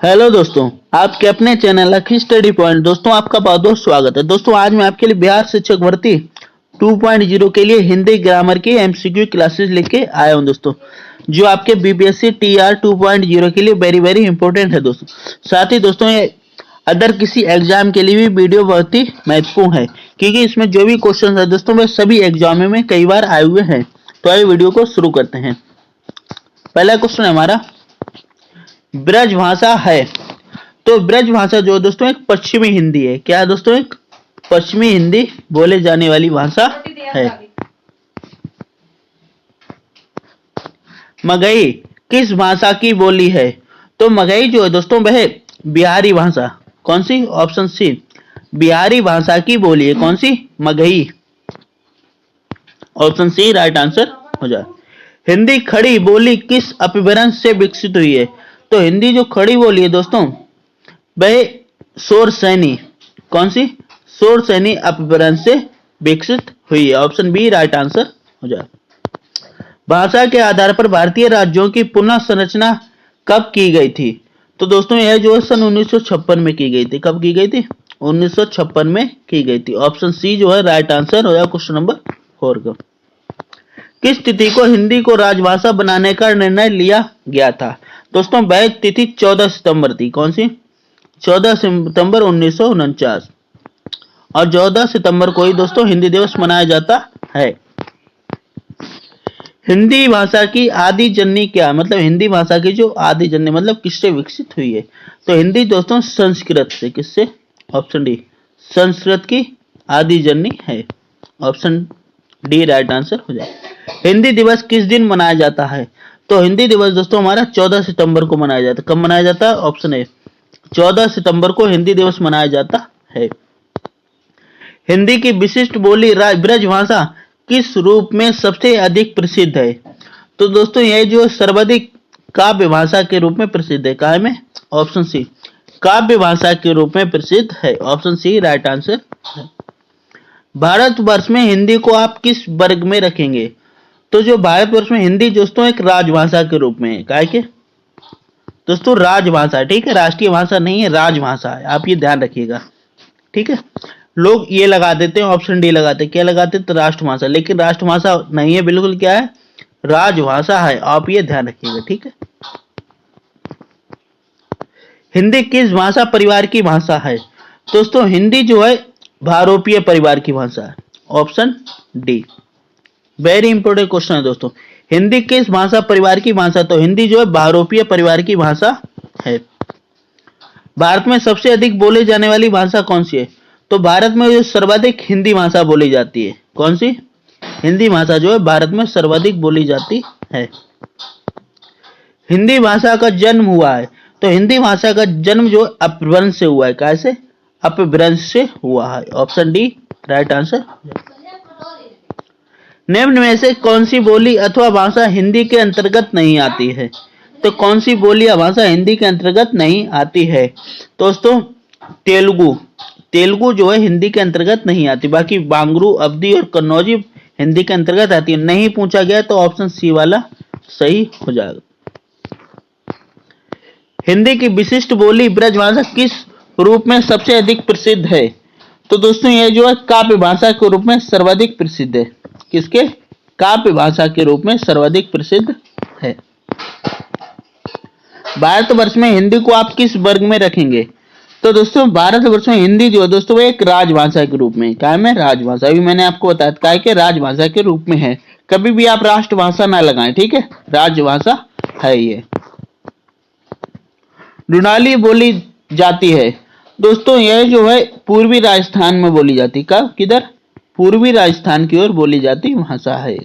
Hello दोस्तों, आपके अपने चैनल लकी स्टडी पॉइंट दोस्तों आपका बहुत बहुत स्वागत है। दोस्तों आज मैं आपके लिए बिहार शिक्षक भर्ती 2.0 के लिए हिंदी ग्रामर की एमसीक्यू क्लासेस लेके आया हूं दोस्तों, जो आपके बीपीएससी टीआर 2.0 के लिए वेरी वेरी इंपॉर्टेंट है दोस्तों। साथ ही दोस्तों ये अदर किसी एग्जाम के लिए भी वीडियो बहुत ही महत्वपूर्ण है, क्योंकि इसमें जो भी क्वेश्चन है दोस्तों वे सभी एग्जाम में कई बार आए हुए हैं। तो आइए वीडियो को शुरू करते हैं। पहला क्वेश्चन है हमारा, ब्रज भाषा है। तो ब्रज भाषा जो दोस्तों एक पश्चिमी हिंदी है। क्या है दोस्तों? एक पश्चिमी हिंदी बोले जाने वाली भाषा है। मगही किस भाषा की बोली है? तो मगही जो है दोस्तों वह बिहारी भाषा। कौन सी? ऑप्शन सी, बिहारी भाषा की बोली है। कौन सी? Magahi. Option C right answer हो जाए। हिंदी खड़ी बोली किस अपभ्रंश से विकसित हुई है? तो हिंदी जो खड़ी बोली है दोस्तों वह शोर सैनी। कौन सी? शोर सैनी अपभ्रंश से विकसित हुई है। ऑप्शन बी राइट आंसर हो जाए। भाषा के आधार पर भारतीय राज्यों की पुनः संरचना कब की गई थी? तो दोस्तों यह जो है सन 1956 में की गई थी। कब की गई थी? 1956 में की गई थी। ऑप्शन सी जो है राइट आंसर हो जाए क्वेश्चन नंबर 4 का। किस तिथि को हिंदी को राजभाषा बनाने का निर्णय लिया गया था? दोस्तों वह तिथि 14 सितंबर थी। कौन सी? 14 सितंबर 1949। और 14 सितंबर को ही दोस्तों हिंदी दिवस मनाया जाता है। हिंदी भाषा की आदि जननी क्या? मतलब हिंदी भाषा की जो आदि जननी मतलब किससे विकसित हुई है? तो हिंदी दोस्तों संस्कृत से। किससे? ऑप्शन डी, संस्कृत की आदि जननी है। ऑप्शन डी राइट आंसर हो जाए। हिंदी दिवस किस दिन मनाया जाता है? तो हिंदी दिवस दोस्तों हमारा 14 सितंबर को मनाया जाता है। कब मनाया जाता है? ऑप्शन ए, 14 सितंबर को हिंदी दिवस मनाया जाता है। हिंदी की विशिष्ट बोली ब्रज भाषा किस रूप में सबसे अधिक प्रसिद्ध है? तो दोस्तों यह जो सर्वाधिक काव्य भाषा के रूप में प्रसिद्ध है। काय में? ऑप्शन सी, काव्य भाषा के रूप में प्रसिद्ध है। Option C right answer. भारतवर्ष में हिंदी को आप किस वर्ग में रखेंगे? तो जो भारतवर्ष में हिंदी दोस्तों एक राजभाषा के रूप में है। काय के? दोस्तों राजभाषा, ठीक है, राष्ट्रीय भाषा नहीं है, राजभाषा है। आप ये ध्यान रखिएगा, ठीक है। लोग ये लगा देते हैं, ऑप्शन डी लगाते हैं। क्या लगाते हैं? तो राष्ट्रभाषा, लेकिन राष्ट्रभाषा नहीं है बिल्कुल। क्या है? राजभाषा है। आप ये ध्यान रखिएगा, ठीक है। हिंदी किस भाषा परिवार की भाषा है? दोस्तों हिंदी जो है भारोपीय परिवार की भाषा है। Option D, very important question है दोस्तों। हिंदी किस भाषा परिवार की भाषा? तो हिंदी जो है भारोपीय परिवार की भाषा है। भारत में सबसे अधिक बोले जाने वाली भाषा कौन सी है? तो भारत में जो सर्वाधिक हिंदी भाषा बोली जाती है। कौन सी? हिंदी भाषा जो है भारत में सर्वाधिक बोली जाती है। हिंदी भाषा का जन्म हुआ है। तो हिंदी भाषा का जन्म जो अपभ्रंश से हुआ है। कैसे? अपभ्रंश से हुआ है। Option D right answer. निम्न में से कौन सी बोली अथवा भाषा हिंदी के अंतर्गत नहीं आती है? तो कौन सी बोली या भाषा हिंदी के अंतर्गत नहीं आती है? दोस्तों तेलुगु। तेलुगु जो है हिंदी के अंतर्गत नहीं आती। बाकी बांगरू, अवधी और कन्नौजी हिंदी के अंतर्गत आती है। नहीं पूछा गया तो ऑप्शन सी वाला सही हो जाएगा। हिंदी की विशिष्ट बोली ब्रजभाषा किस रूप में सबसे अधिक प्रसिद्ध है? तो दोस्तों यह जो है काव्य भाषा के रूप में सर्वाधिक प्रसिद्ध है। किसके? काव्य भाषा के रूप में सर्वाधिक प्रसिद्ध है। भारतवर्ष में हिंदी को आप किस वर्ग में रखेंगे? तो दोस्तों भारतवर्ष में हिंदी जो है दोस्तों वो एक राजभाषा के रूप में। क्या में? राजभाषा। अभी मैंने आपको बताया क्या कि राजभाषा के रूप में है। कभी भी आप राष्ट्रभाषा ना लगाएं, ठीक है, राजभाषा है ये। डुनाली बोली जाती है। दोस्तों यह जो है पूर्वी राजस्थान में बोली जाती। कब? किधर? पूर्वी राजस्थान की ओर बोली जाती भाषा है।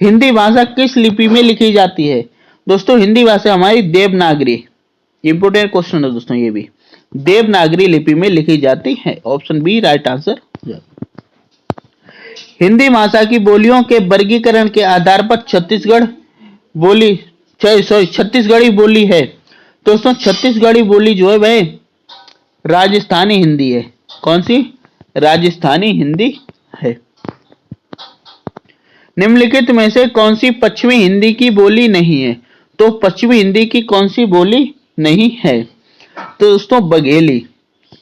हिंदी भाषा किस लिपि में लिखी जाती है? दोस्तों हिंदी भाषा हमारी देवनागरी। इंपोर्टेंट क्वेश्चन है दोस्तों ये भी। देवनागरी लिपि में लिखी जाती है। Option B right answer. Hindi भाषा की बोलियों के वर्गीकरण के आधार पर छत्तीसगढ़ी बोली है। दोस्तों छत्तीसगढ़ी बोली जो है वह राजस्थानी हिंदी है। कौन सी? राजस्थानी हिंदी है। निम्नलिखित में से कौन सी पश्चिमी हिंदी की बोली नहीं है? तो पश्चिमी हिंदी की कौन सी बोली नहीं है। तो दोस्तों बघेली,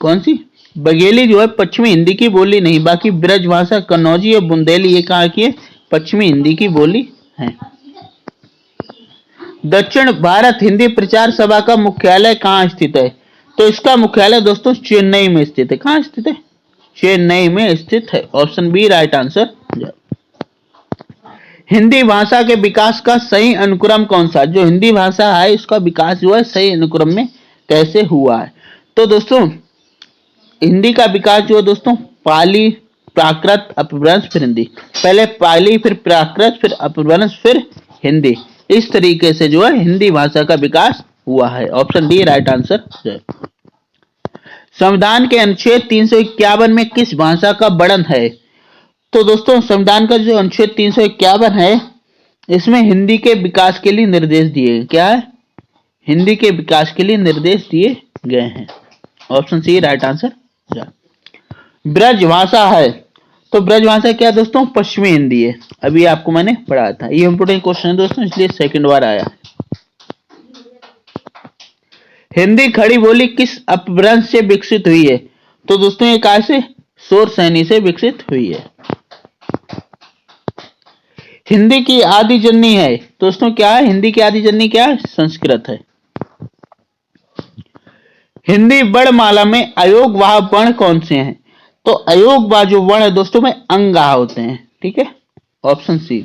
कौन सी? बघेली जो है पश्चिमी हिंदी की बोली नहीं, बाकी ब्रजभाषा, कन्नौजी और बुंदेली ये कहाँ की है? पश्चिमी हिंदी की बोली है। दक्षिण भारत हिंदी प्रचार सभा का मुख्यालय कहाँ स्थित है? तो इसका मुख्यालय दोस्तों चेन्नई में स्थित है। कहाँ स्थित है? चेन्नई में स्थित है। Option B right answer. Hindi भाषा के विकास का सही अनुक्रम कौन सा? जो हिंदी भाषा है उसका विकास जो है सही अनुक्रम में कैसे हुआ है? तो दोस्तों हिंदी का विकास जो है दोस्तों पाली, प्राकृत, अपभ्रंश फिर हिंदी। पहले पाली, फिर प्राकृत, फिर अपभ्रंश, फिर हिंदी। इस तरीके से जो है हिंदी भाषा का विकास हुआ है। Option D right answer. संविधान के अनुच्छेद 351 में किस भाषा का वर्णन है? तो दोस्तों संविधान का जो अनुच्छेद 351 है इसमें हिंदी के विकास के लिए निर्देश दिए। क्या है? हिंदी के विकास के लिए निर्देश दिए गए हैं। Option C right answer. Braj भाषा है, तो ब्रज भाषा क्या है दोस्तों? पश्चिमी हिंदी है। अभी आपको मैंने पढ़ाया था, ये इंपोर्टेंट क्वेश्चन है दोस्तों, इसलिए सेकंड बार आया। हिंदी खड़ी बोली किस अपभ्रंश से विकसित हुई है? तो दोस्तों ये कहाँ से? शोर सैनी से विकसित हुई है। हिंदी की आदि जननी है दोस्तों क्या है? हिंदी की आदि जननी क्या है? संस्कृत है। हिंदी वर्णमाला में अयोगवाह वर्ण कौन से हैं? तो अयोगवाह जो वर्ण है दोस्तों में अंगआ होते हैं। ठीक है, ऑप्शन सी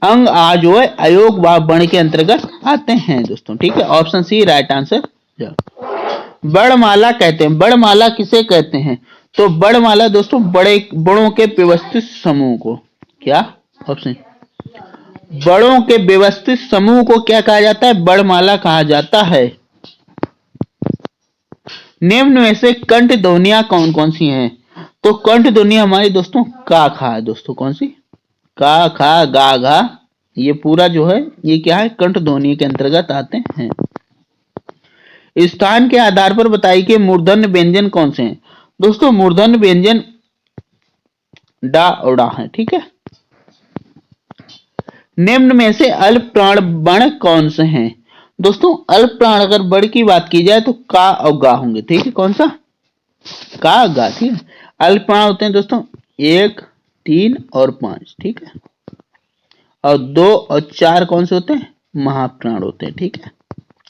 अंगआ जो है अयोगवाह वर्ण के अंतर्गत आते हैं दोस्तों। ठीक है, ऑप्शन सी राइट आंसर। वर्णमाला कहते हैं, वर्णमाला किसे कहते हैं? तो वर्णमाला दोस्तों बड़े बड़ों के व्यवस्थित समूह को। क्या? ऑप्शन बड़ों के व्यवस्थित समूह को क्या कहा जाता है? वर्णमाला कहा जाता है। निम्न में से कंठ ध्वनियां कौन कौन सी हैं? तो कंठ ध्वनि हमारी दोस्तों का खा है दोस्तों। कौन सी? का, खा, गा, घा, ये पूरा जो है ये क्या है? कंठ ध्वनि के अंतर्गत आते हैं। स्थान के आधार पर बताइए कि मूर्धन्य व्यंजन कौन से हैं? दोस्तों मूर्धन्य व्यंजन डा और डा है। ठीक है, निम्न में से अल्प प्राण वर्ण कौन से हैं? दोस्तों अल्प प्राण अगर वर्ण की बात की जाए तो का और गा होंगे। ठीक है, कौन सा? का, गा। ठीक है, अल्प प्राण होते हैं दोस्तों 1, 3 और 5। ठीक है, और 2 और 4 कौन से होते हैं? महाप्राण होते हैं। ठीक है,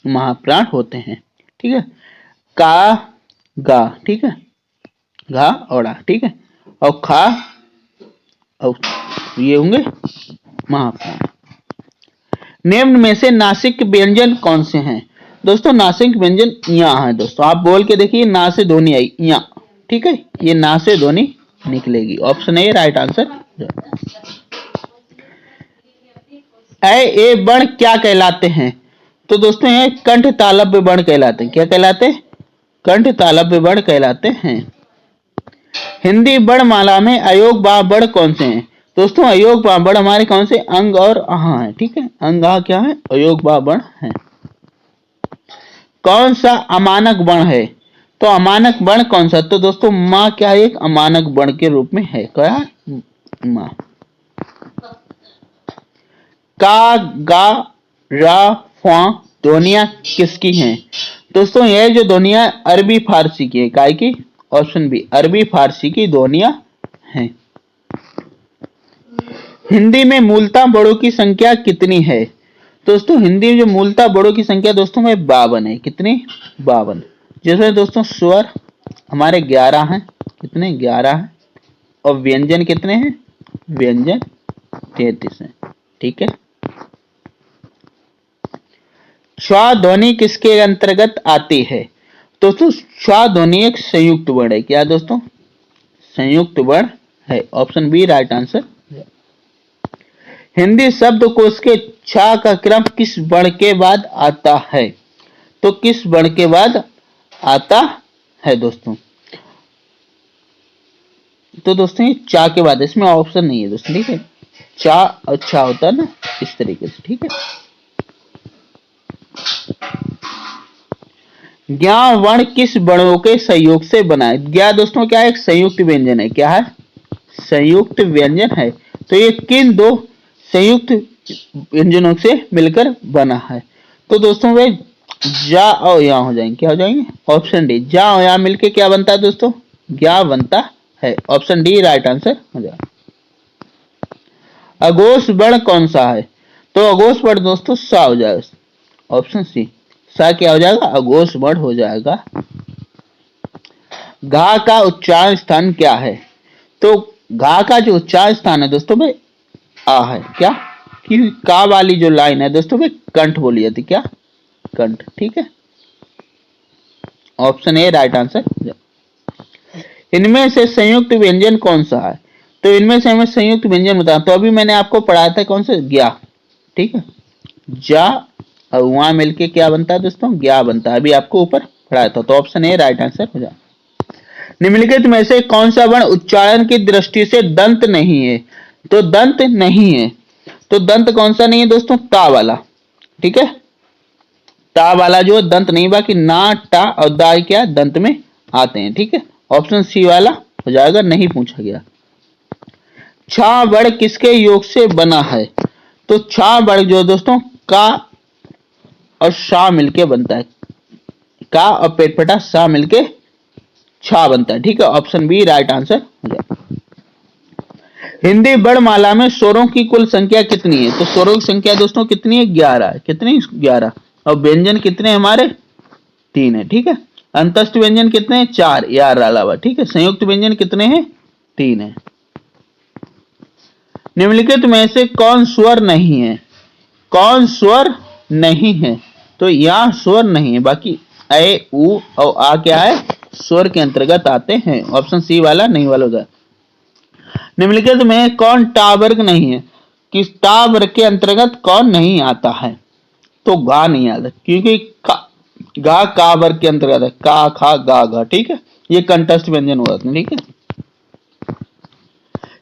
महाप्राण होते हैं। ठीक है, का, गा, ठीक है, घा और आ। ठीक है, और खा और ये होंगे महाप्राण। निम्न में से नासिक व्यंजन कौन से हैं? दोस्तों नासिक व्यंजन यहाँ है दोस्तों। आप बोल के देखिए, ना से ध्वनि आई यहाँ। ठीक है, ये ना से ध्वनि निकलेगी। Option A right answer. ए वर्ण क्या कहलाते हैं? तो दोस्तों ये कंठ तालव्य वर्ण कहलाते हैं। क्या कहलाते हैं? कंठ तालव्य वर्ण कहलाते हैं। हिंदी वर्णमाला में अयोगवाह वर्ण कौन से हैं? दोस्तों अयोगवाह वर्ण हमारे कौन से? अंग और आहा है। ठीक है, अंग आहा क्या है? अयोगवाह वर्ण है। कौन सा अमानक वर्ण है? तो अमानक वर्ण कौन सा? तो दोस्तों माँ क्या है? एक अमानक वर्ण के रूप में है। क्या? माँ। का, गा, रा, फा ध्वनियां किसकी हैं? दोस्तों यह जो ध्वनियां अरबी फारसी की है। काय की? ऑप्शन बी अरबी फारसी की ध्वनियां हैं। हिंदी में मूलतः बड़ों की संख्या कितनी है? दोस्तों हिंदी में जो मूलतः बड़ों की संख्या दोस्तों में 52 है। कितनी? 52। जैसे दोस्तों स्वर हमारे 11 हैं। कितने? 11 हैं। और व्यंजन कितने हैं? व्यंजन 33 हैं। ठीक है, श्वा ध्वनि किसके अंतर्गत आती है? दोस्तों श्वा ध्वनि एक संयुक्त वर्ण है। क्या दोस्तों? संयुक्त वर्ण है। Option B right answer. Hindi शब्दकोश के छा का क्रम किस वर्ण के बाद आता है? तो किस वर्ण के बाद आता है दोस्तों? तो दोस्तों ये चा के बाद, इसमें ऑप्शन नहीं है दोस्तों। ठीक है, चा अच्छा होता है ना, इस तरीके से। ठीक है, ज्ञा वर्ण किस वर्णों के सहयोग से बना है? ज्ञा दोस्तों क्या है? एक संयुक्त व्यंजन है। क्या है? संयुक्त व्यंजन है। तो ये किन दो संयुक्त व्यंजनों से मिलकर बना है? तो दोस्तों वे जा और यहाँ हो जाएंगे, क्या हो जाएंगे? ऑप्शन डी, जा और यहाँ मिलके क्या बनता है दोस्तों? ज्ञा बनता है। ऑप्शन डी राइट आंसर हो जाएगा। अघोष वर्ण कौन सा है? तो अघोष वर्ण दोस्तों सा हो जाएगा। ऑप्शन सी, सा क्या हो जाएगा? अघोष वर्ण हो जाएगा। घा का उच्चारण स्थान क्या है? तो घा का जो उच्चारण स्थान है दोस्तों भाई आ है। क्या? कि का वाली जो लाइन है दोस्तों भाई कंठ बोली जाती, क्या? कंठ। ठीक है, ऑप्शन ए राइट आंसर। इनमें से संयुक्त व्यंजन कौन सा है? तो इनमें से हमें संयुक्त व्यंजन बता, तो अभी मैंने आपको पढ़ाया था कौन सा? ज्ञा। ठीक है, जा और वहां मिलके क्या बनता है दोस्तों? ज्ञा बनता है। अभी आपको ऊपर पढ़ाया था, तो ऑप्शन ए राइट आंसर हो जाए। निम्नलिखित में से कौन सा वर्ण उच्चारण की दृष्टि से दंत नहीं है? तो दंत नहीं है, तो दंत कौन सा नहीं है दोस्तों? ता वाला। ठीक है, ता वाला जो दंत नहीं, बाकी ना, टा और दा क्या दंत में आते हैं। ठीक है, ऑप्शन सी वाला हो जाएगा, नहीं पूछा गया। छा वर्ण किसके योग से बना है? तो छा वर्ण जो दोस्तों का और शा मिलके बनता है। का और पेटपटा सा मिलके छा बनता है। ठीक है, ऑप्शन बी राइट आंसर हो जाएगा। हिंदी वर्णमाला में स्वरों की कुल संख्या कितनी है? तो स्वरों की संख्या दोस्तों कितनी है? 11 है। कितनी? 11। और व्यंजन कितने हमारे? 3 है। ठीक है, अंतस्थ व्यंजन कितने हैं? 4 यार अलावा। ठीक है, संयुक्त व्यंजन कितने हैं? 3 है। निम्नलिखित में से कौन स्वर नहीं है? कौन स्वर नहीं है? तो यहाँ स्वर नहीं है, बाकी ए, उ और आ क्या है? स्वर के अंतर्गत आते हैं। ऑप्शन सी वाला नहीं वाला होगा। निम्नलिखित में कौन टा वर्ग नहीं है? किस टा वर्ग के अंतर्गत कौन नहीं आता है? तो गा नहीं आता, क्योंकि गा का वर्ग के अंतर्गत है। का, खा, गा, घा। ठीक है, ये कंठस्थ व्यंजन हुआ। ठीक है,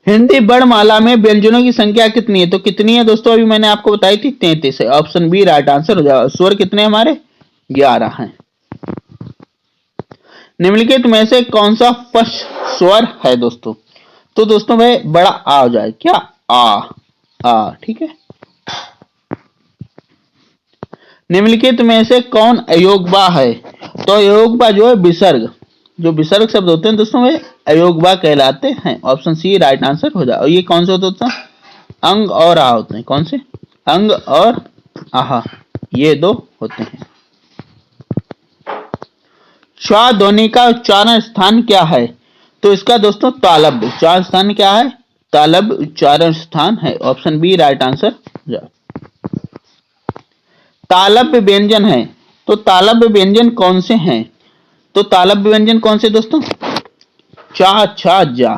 हिंदी वर्णमाला में व्यंजनों की संख्या कितनी है? तो कितनी है दोस्तों? अभी मैंने आपको बताई थी 33 है। ऑप्शन बी राइट आंसर हो जाएगा। स्वर कितने हमारे? 11 हैं। निम्नलिखित में से कौन सा फर्स्ट स्वर है दोस्तों? तो दोस्तों भाई बड़ा आ हो जाए, क्या? आ। ठीक है, निम्नलिखित में से कौन अयोग्यबा है? तो अयोग्यबा जो है विसर्ग, जो विसर्ग शब्द होते हैं दोस्तों वे अयोग्यबा कहलाते हैं। ऑप्शन सी राइट आंसर हो जाए। और ये कौन से होते हैं? अंग और आ होते हैं। कौन से? अंग और आहा, ये दो होते हैं। श्वा ध्वनि का उच्चारण स्थान क्या है? तो इसका दोस्तों तालव्य उच्चारण स्थान क्या है? तालव्य उच्चारण स्थान है। Option B right answer. तालव्य व्यंजन है, तो तालव्य व्यंजन कौन से हैं? तो तालव्य व्यंजन कौन से दोस्तों? चा, छा, जा।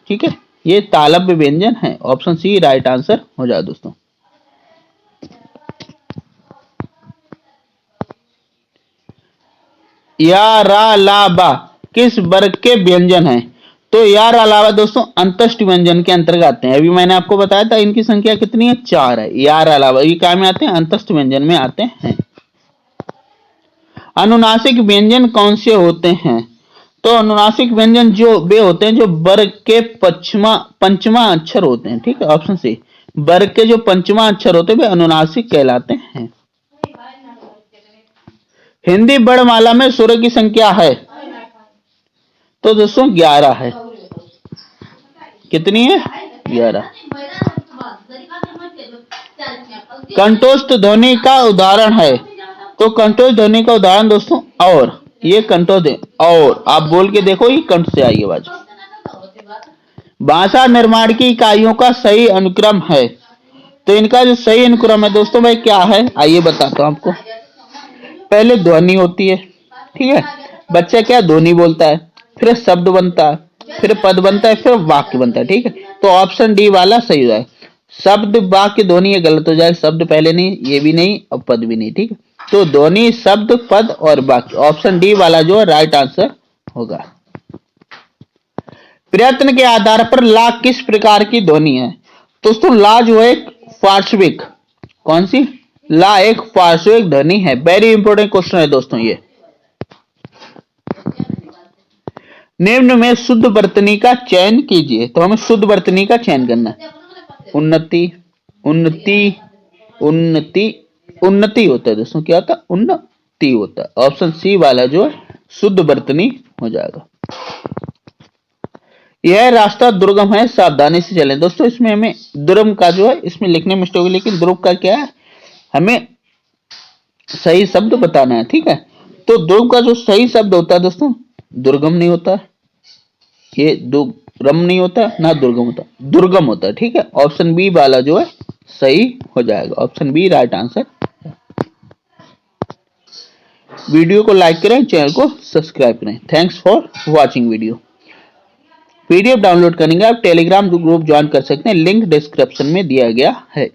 ठीक है, ये तालव्य व्यंजन है। ऑप्शन सी राइट आंसर हो जाए दोस्तों। या, रा, ला, बा किस वर्ग के व्यंजन है? तो यार अलावा दोस्तों अंतस्थ व्यंजन के अंतर्गत आते हैं। अभी मैंने आपको बताया था इनकी संख्या कितनी है? 4 है। यार अलावा ये क्या में आते हैं? अंतस्थ व्यंजन में आते हैं। अनुनासिक व्यंजन कौन से होते हैं? तो अनुनासिक व्यंजन जो वे होते हैं जो वर्ग के पंचमा अक्षर होते हैं। ठीक है, ऑप्शन सी, वर्ग के जो पंचमा अक्षर होते हैं वे अनुनासिक कहलाते हैं। हिंदी वर्णमाला में स्वरों की संख्या है? तो दोस्तों 11 है। कितनी है? 11। कंठस्थ ध्वनि का उदाहरण है? तो कंठस्थ ध्वनि का उदाहरण दोस्तों और, ये कंठस्थ और आप बोल के देखो, ये कंठ से आई आवाज। भाषा निर्माण की इकाइयों का सही अनुक्रम है? तो इनका जो सही अनुक्रम है दोस्तों भाई क्या है? आइए बताता हूं आपको। पहले ध्वनि होती है। ठीक है, बच्चा क्या ध्वनि बोलता है, फिर शब्द बनता है, फिर पद बनता है, फिर वाक्य बनता है। ठीक है, तो ऑप्शन डी वाला सही हो जाए। शब्द, वाक्य, ध्वनि ये गलत हो जाए। शब्द पहले नहीं, ये भी नहीं और पद भी नहीं। ठीक है, तो ध्वनि, शब्द, पद और वाक्य। ऑप्शन डी वाला जो राइट आंसर होगा। प्रयत्न के आधार पर ला किस प्रकार की ध्वनि है? दोस्तों ला जो है पार्श्विक, कौन सी? ला एक पार्श्विक ध्वनि है। वेरी इंपॉर्टेंट क्वेश्चन है दोस्तों ये। निम्न में शुद्ध वर्तनी का चयन कीजिए। तो हमें शुद्ध वर्तनी का चयन करना है। उन्नति, उन्नति, उन्नति, उन्नति होता है दोस्तों। क्या होता है? उन्नति। ती होता है। ऑप्शन सी वाला जो है शुद्ध वर्तनी हो जाएगा। यह रास्ता दुर्गम है, सावधानी से चलें। दोस्तों इसमें हमें दुर्गम का जो है इसमें लिखने में मिस्टेक हुई, लेकिन दुर्गम का क्या है, हमें सही शब्द बताना है, ठीक है। तो दुर्गम का जो सही शब्द होता है दोस्तों, दुर्गम नहीं होता, ये दुर्गम नहीं होता ना दुर्गम होता, दुर्गम होता है, ठीक है। ऑप्शन बी वाला जो है सही हो जाएगा, option B right answer. Video को लाइक करें, चैनल को सब्सक्राइब करें। Thanks for watching video. PDF download करेंगे आप टेलीग्राम ग्रुप ज्वाइन कर सकते हैं, लिंक डिस्क्रिप्शन में दिया गया है।